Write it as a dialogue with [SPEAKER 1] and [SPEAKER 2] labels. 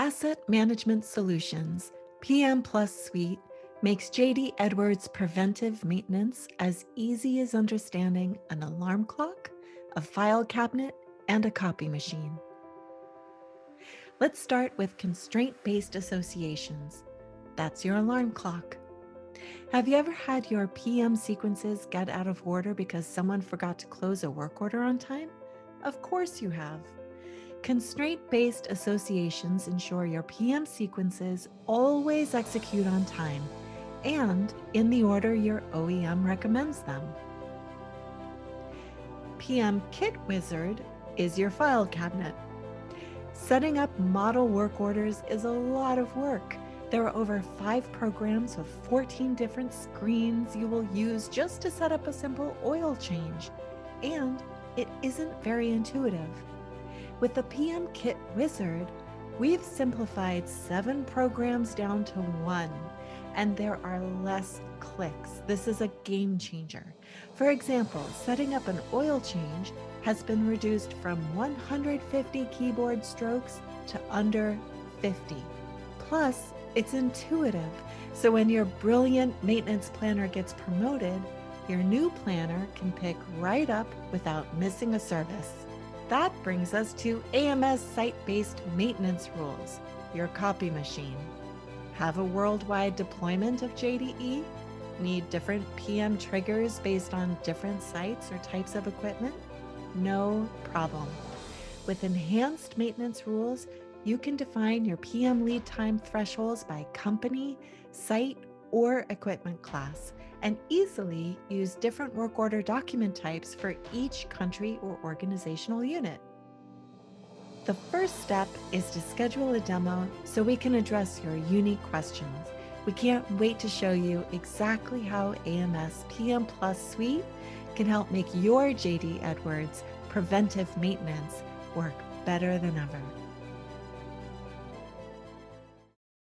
[SPEAKER 1] Asset Management Solutions PM Plus Suite makes JD Edwards Preventive Maintenance as easy as understanding an alarm clock, a file cabinet, and a copy machine. Let's start with Constraint Based Associations. That's your alarm clock. Have you ever had your PM sequences get out of order because someone forgot to close a work order on time? Of course you have. Constraint-based associations ensure your PM sequences always execute on time and in the order your OEM recommends them. PM Kit Wizard is your file cabinet. Setting up model work orders is a lot of work. There are over 5 programs with 14 different screens you will use just to set up a simple oil change, and it isn't very intuitive. With the PM Kit Wizard, we've simplified 7 programs down to 1, and there are less clicks. This is a game changer. For example, setting up an oil change has been reduced from 150 keyboard strokes to under 50. Plus, it's intuitive, so when your brilliant maintenance planner gets promoted, your new planner can pick right up without missing a service. That brings us to AMS Site-Based Maintenance Rules, your copy machine. Have a worldwide deployment of JDE? Need different PM triggers based on different sites or types of equipment? No problem. With enhanced maintenance rules, you can define your PM lead time thresholds by company, site, or equipment class, and easily use different work order document types for each country or organizational unit. The first step is to schedule a demo so we can address your unique questions. We can't wait to show you exactly how AMS PM Plus Suite can help make your JD Edwards preventive maintenance work better than ever.